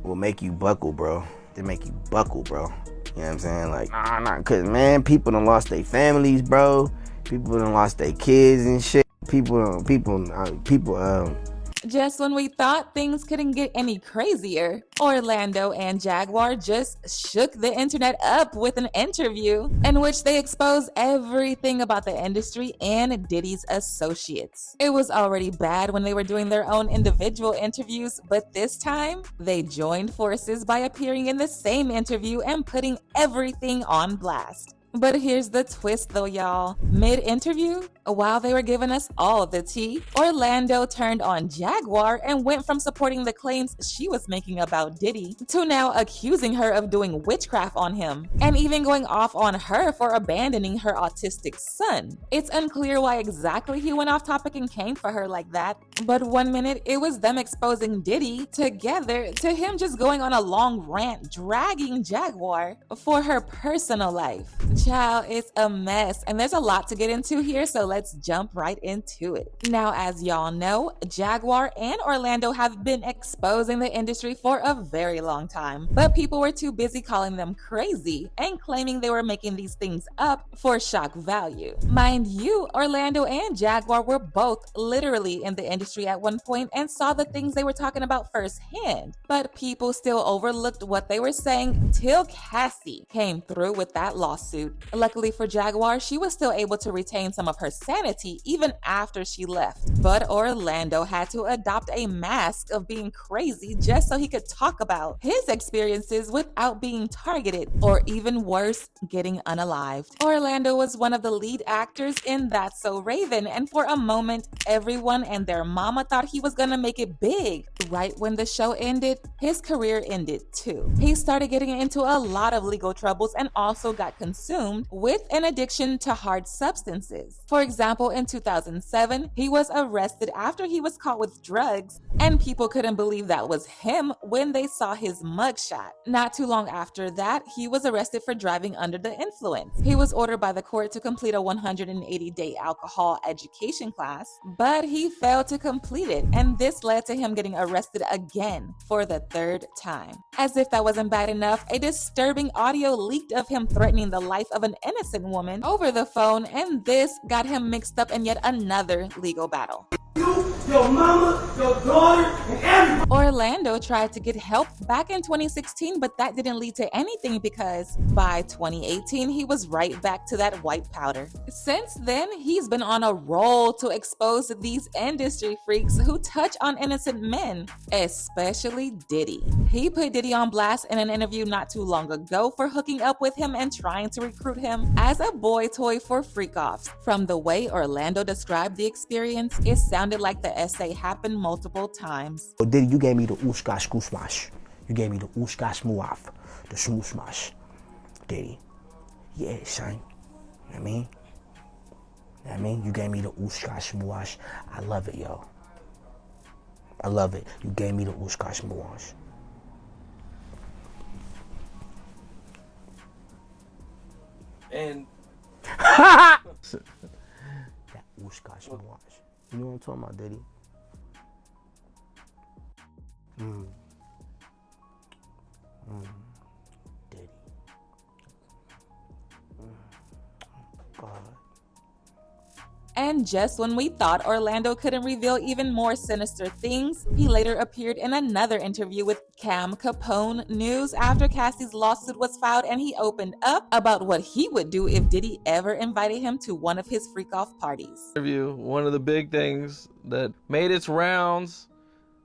will make you buckle, bro. They make you buckle, bro. You know what I'm saying? Like, nah, cause man, people done lost their families, bro. People done lost their kids and shit. People. Just when we thought things couldn't get any crazier, Orlando and Jaguar just shook the internet up with an interview in which they exposed everything about the industry and Diddy's associates. It was already bad when they were doing their own individual interviews, but this time they joined forces by appearing in the same interview and putting everything on blast. But here's the twist though, y'all. Mid-interview, while they were giving us all the tea, Orlando turned on Jaguar and went from supporting the claims she was making about Diddy to now accusing her of doing witchcraft on him, and even going off on her for abandoning her autistic son. It's unclear why exactly he went off topic and came for her like that, but one minute it was them exposing Diddy together to him just going on a long rant dragging Jaguar for her personal life. Child, it's a mess, and there's a lot to get into here, so let's jump right into it. Now, as y'all know, Jaguar and Orlando have been exposing the industry for a very long time, but people were too busy calling them crazy and claiming they were making these things up for shock value. Mind you, Orlando and Jaguar were both literally in the industry at one point and saw the things they were talking about firsthand, but people still overlooked what they were saying till Cassie came through with that lawsuit. Luckily for Jaguar, she was still able to retain some of her sanity even after she left. But Orlando had to adopt a mask of being crazy just so he could talk about his experiences without being targeted, or even worse, getting unalived. Orlando was one of the lead actors in That's So Raven, and for a moment, everyone and their mama thought he was gonna make it big. Right when the show ended, his career ended too. He started getting into a lot of legal troubles and also got consumed with an addiction to hard substances. For example, in 2007, he was arrested after he was caught with drugs, and people couldn't believe that was him when they saw his mugshot. Not too long after that, he was arrested for driving under the influence. He was ordered by the court to complete a 180-day alcohol education class, but he failed to complete it, and this led to him getting arrested again for the third time. As if that wasn't bad enough, a disturbing audio leaked of him threatening the life of an innocent woman over the phone, and this got him mixed up in yet another legal battle. You, your mama, your daughter, and everybody. Orlando tried to get help back in 2016, but that didn't lead to anything because by 2018, he was right back to that white powder. Since then, he's been on a roll to expose these industry freaks who touch on innocent men, especially Diddy. He put Diddy on blast in an interview not too long ago for hooking up with him and trying to recruit him as a boy toy for freak-offs. From the way Orlando described the experience, it sounded like the essay happened multiple times. Oh, Diddy, you gave me the ooshkash koosmash. You gave me the ooshkash muaf, the smooshmash. Diddy. Yeah, son. You know what I mean? You know what I mean? You gave me the ooshkash muash. I love it, yo. I love it. You gave me the ooshkash muash. And that ooshkash muash. You know what I'm talking about, Diddy? Diddy. God. And just when we thought Orlando couldn't reveal even more sinister things, he later appeared in another interview with Cam Capone News after Cassie's lawsuit was filed, and he opened up about what he would do if Diddy ever invited him to one of his freak-off parties. one of the big things that made its rounds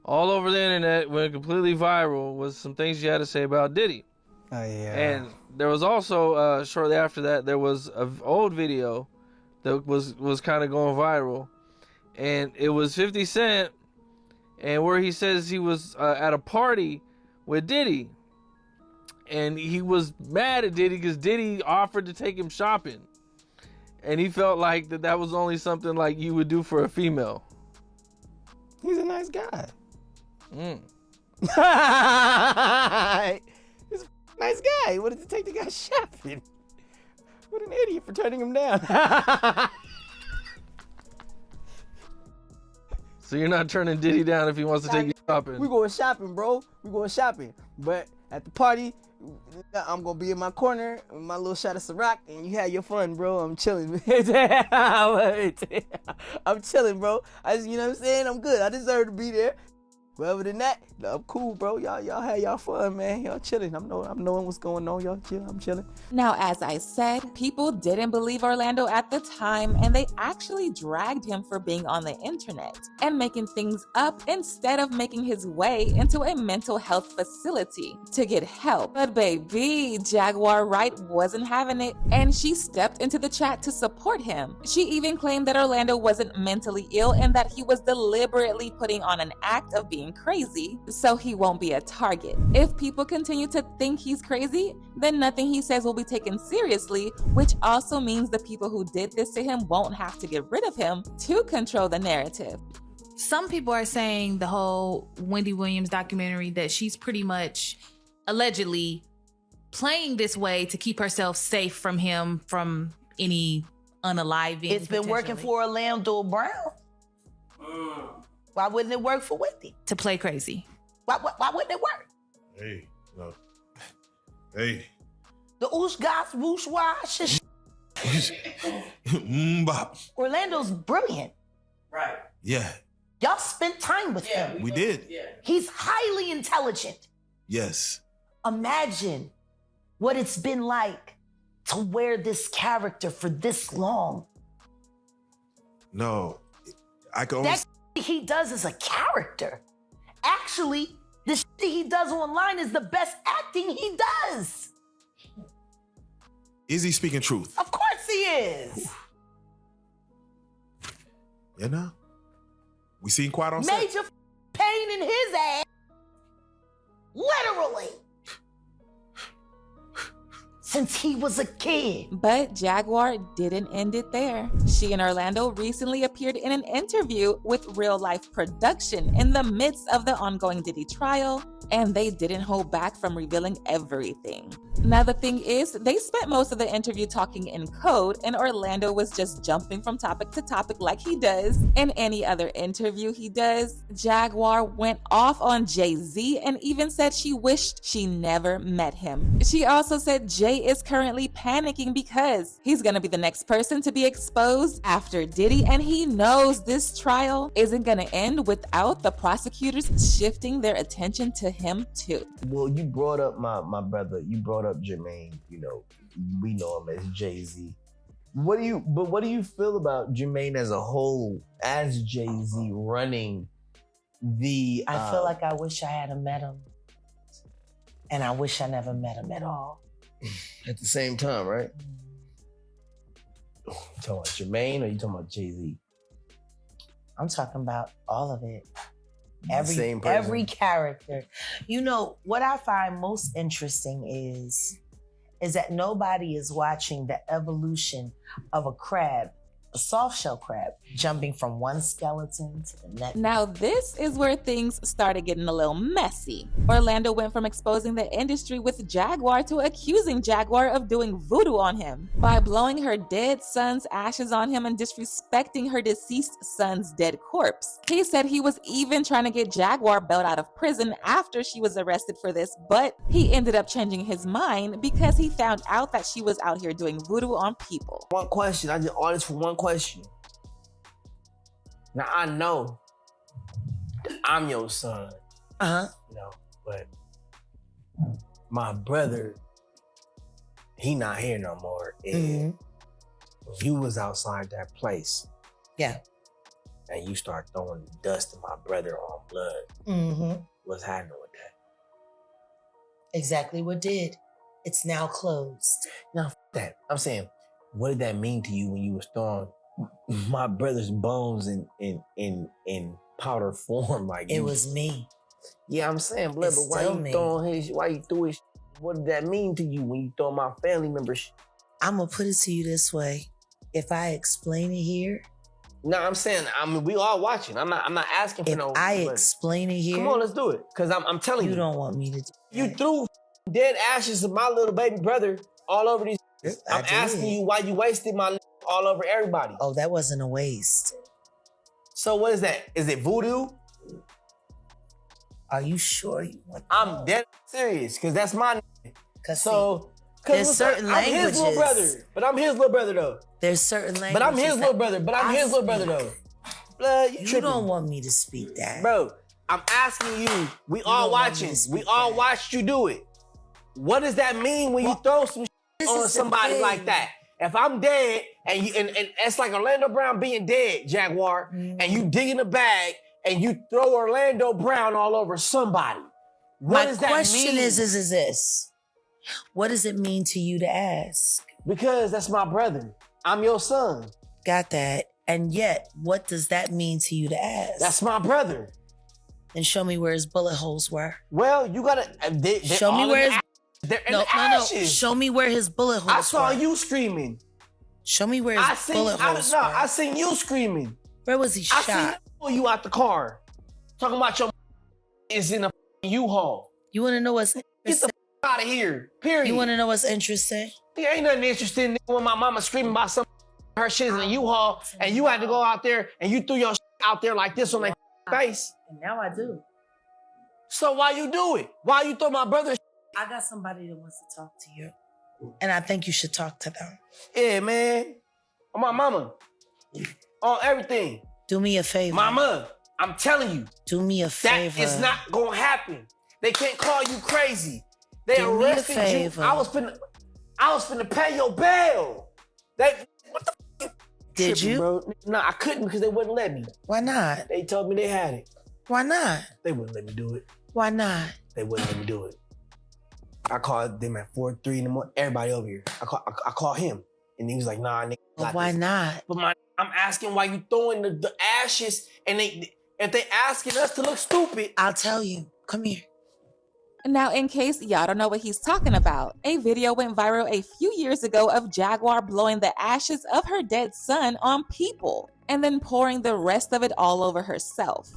all over the internet, went completely viral, was some things you had to say about Diddy. Oh, yeah. And there was also, shortly after that, there was an old video that was kind of going viral. And it was 50 Cent, and where he says he was at a party with Diddy. And he was mad at Diddy because Diddy offered to take him shopping. And he felt like that was only something like you would do for a female. He's a nice guy. He's a nice guy. He wanted to take the guy shopping. What an idiot for turning him down. So you're not turning Diddy down if he wants to take you. shopping. We going shopping, bro. We going shopping. But at the party, I'm gonna be in my corner with my little shot of Ciroc, and you have your fun, bro. I'm chilling. I'm chilling, bro. You know what I'm saying? I'm good. I deserve to be there. But other than that, I'm cool, bro. Y'all have y'all fun, man. Y'all chilling. I'm knowing what's going on. Y'all chill. I'm chilling. Now, as I said, people didn't believe Orlando at the time, and they actually dragged him for being on the internet and making things up instead of making his way into a mental health facility to get help. But baby, Jaguar Wright wasn't having it, and she stepped into the chat to support him. She even claimed that Orlando wasn't mentally ill and that he was deliberately putting on an act of being crazy so he won't be a target. If people continue to think he's crazy, then nothing he says will be taken seriously, which also means the people who did this to him won't have to get rid of him to control the narrative. Some people are saying the whole Wendy Williams documentary, that she's pretty much allegedly playing this way to keep herself safe from him, from any unaliving. It's been working for Orlando Brown. Why wouldn't it work for Wendy? To play crazy. Why wouldn't it work? Hey, no. Hey. The oosh gosh whoosh wash. Bop. Orlando's brilliant. Right. Yeah, Y'all spent time with him. we did. Yeah. He's highly intelligent. Yes. Imagine what it's been like to wear this character for this long. No, I can only... That he does is a character. Actually, the shit he does online is the best acting he does. Is he speaking truth? Of course he is. You know? We seen Quiet on set. Major pain in his ass. Literally. Since he was a kid. But Jaguar didn't end it there. She and Orlando recently appeared in an interview with Real Life Production in the midst of the ongoing Diddy trial, and they didn't hold back from revealing everything. Now the thing is, they spent most of the interview talking in code, and Orlando was just jumping from topic to topic like he does in any other interview he does. Jaguar went off on Jay-Z and even said she wished she never met him. She also said Jay is currently panicking because he's gonna be the next person to be exposed after Diddy, and he knows this trial isn't gonna end without the prosecutors shifting their attention to him too. Well, you brought up my brother. You brought up Jermaine. You know, we know him as Jay-Z. What do you feel about Jermaine as a whole, as Jay-Z running the? I feel like I wish I had met him. And I wish I never met him at all. At the same time, right? You talking about Jermaine or you talking about Jay-Z? I'm talking about all of it. Same person. Every character. You know, what I find most interesting is that nobody is watching the evolution of a crab, a soft shell crab, jumping from one skeleton to the next. Now this is where things started getting a little messy. Orlando went from exposing the industry with Jaguar to accusing Jaguar of doing voodoo on him by blowing her dead son's ashes on him and disrespecting her deceased son's dead corpse. He said he was even trying to get Jaguar bailed out of prison after she was arrested for this, but he ended up changing his mind because he found out that she was out here doing voodoo on people. One question. I just honest for one question. Now I know that I'm your son. You know, but my brother, he not here no more. And when you was outside that place, Yeah. and you start throwing dust in my brother on blood, what's happening with that? Exactly what did. It's now closed. Now, f- that. I'm saying, what did that mean to you when you was throwing my brother's bones in powder form? Like It you- was me. Yeah, I'm saying, blood, It's but why still you me. throwing his? Why you threw his? What did that mean to you when you throw my family members? I'm going to put it to you this way. If I explain it here, No, I'm saying, I mean, we all watching. I'm not asking for if no. I but- explain it here, come on, let's do it. Cause I'm telling you, you don't want me to do you that. threw dead ashes of my little baby brother all over these. I I'm did. asking you why you wasted my all over everybody. Oh, that wasn't a waste. So what is that? Is it voodoo? Are you sure you want? I'm dead serious, because that's my. So, there's certain I'm languages. his little brother, but I'm his little brother though. There's certain languages. But I'm his little brother. But I'm his little brother though. Blood, you don't want me to speak that, bro. I'm asking you. We all watching. We all watched you do it. What does that mean when you throw some shit on somebody like that? If I'm dead and it's like Orlando Brown being dead, Jaguar, and you dig in a bag and you throw Orlando Brown all over somebody. What does that mean? My question is this. What does it mean to you to ask? Because that's my brother. I'm your son. Got that. And yet, what does that mean to you to ask? That's my brother. And show me where his bullet holes were. Well, you gotta show me where his no. Show me where his bullet holes were. I saw you screaming. Show me where his bullet holes were. I seen you screaming. Where was he shot? I seen you out the car. Talking about your is in a U-Haul. You want to know what's Get the out of here. Period. You want to know what's interesting? There ain't nothing interesting when my mama screaming about some her shit in a U-Haul and you had to go out there and you threw your out there like this on their face. And now I do. So why you do it? Why you throw my brother? I got somebody that wants to talk to you. And I think you should talk to them. Yeah, man. On my mama. On everything. Do me a favor. Mama, I'm telling you. Do me a favor. That is not gonna happen. They can't call you crazy. They arrested you. I was finna pay your bail. What the f? Did you? Bro? No, I couldn't because they wouldn't let me. Why not? They told me they had it. Why not? They wouldn't let me do it. Why not? They wouldn't let me do it. I called them at 4, 3 in the morning. Everybody over here. I called him. And he was like, nah, nigga. Well, why not? But I'm asking why you throwing the ashes and if they asking us to look stupid. I'll tell you. Come here. Now, in case y'all don't know what he's talking about, a video went viral a few years ago of Jaguar blowing the ashes of her dead son on people and then pouring the rest of it all over herself.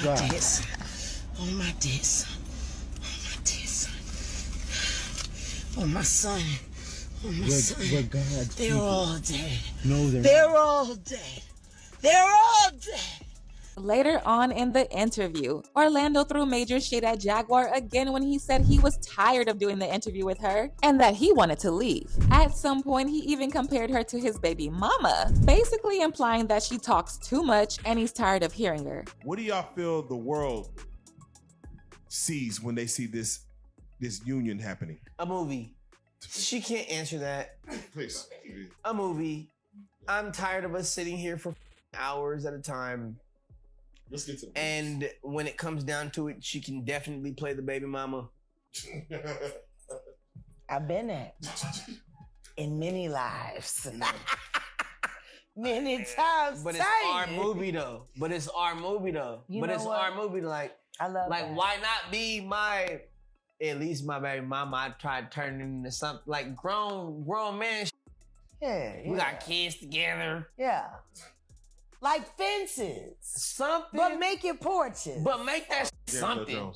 Oh my days. Oh my son. Oh my son. But God's they're all dead. No, they're all dead. They're all dead. Later on in the interview, Orlando threw major shade at Jaguar again when he said he was tired of doing the interview with her and that he wanted to leave. At some point, he even compared her to his baby mama, basically implying that she talks too much and he's tired of hearing her. What do y'all feel the world sees when they see this union happening? A movie. She can't answer that. Please. A movie. I'm tired of us sitting here for hours at a time. Let's get to the and when it comes down to it, she can definitely play the baby mama. I've been at in many lives. Many times. But it's our movie though. Our movie. Like, I love like that. why not be at least my baby mama? I tried turning into something like grown man. Yeah. We got kids together. Yeah. Like fences. Something. But make it porches. But make that something.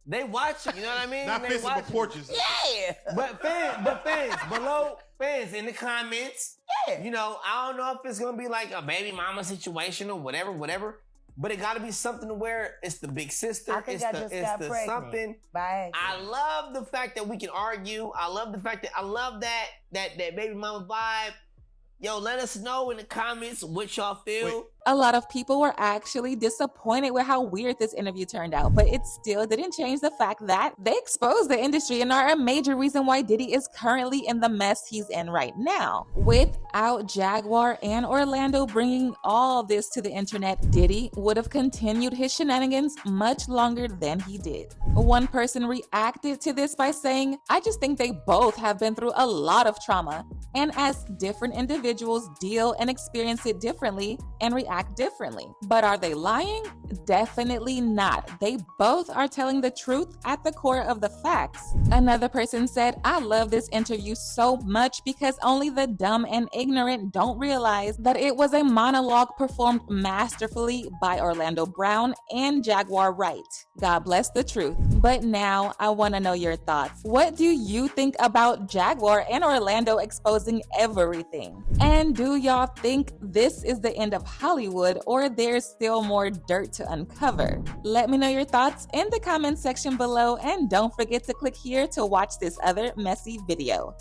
They watch it, you know what I mean? Not fences, but porches. Yeah. But fans, below fans in the comments. Yeah. You know, I don't know if it's gonna be like a baby mama situation or whatever. But it gotta be something where it's the big sister. I think it's the something. By I love the fact that we can argue. I love that baby mama vibe. Yo, let us know in the comments what y'all feel. A lot of people were actually disappointed with how weird this interview turned out, but it still didn't change the fact that they exposed the industry and are a major reason why Diddy is currently in the mess he's in right now. Without Jaguar and Orlando bringing all this to the internet, Diddy would have continued his shenanigans much longer than he did. One person reacted to this by saying, "I just think they both have been through a lot of trauma, and as different individuals deal and experience it differently and react act differently. But are they lying? Definitely not. They both are telling the truth at the core of the facts. Another person said, I love this interview so much because only the dumb and ignorant don't realize that it was a monologue performed masterfully by Orlando Brown and Jaguar Wright. God bless the truth. But now I want to know your thoughts. What do you think about Jaguar and Orlando exposing everything? And do y'all think this is the end of Hollywood or there's still more dirt to uncover? Let me know your thoughts in the comment section below, and don't forget to click here to watch this other messy video.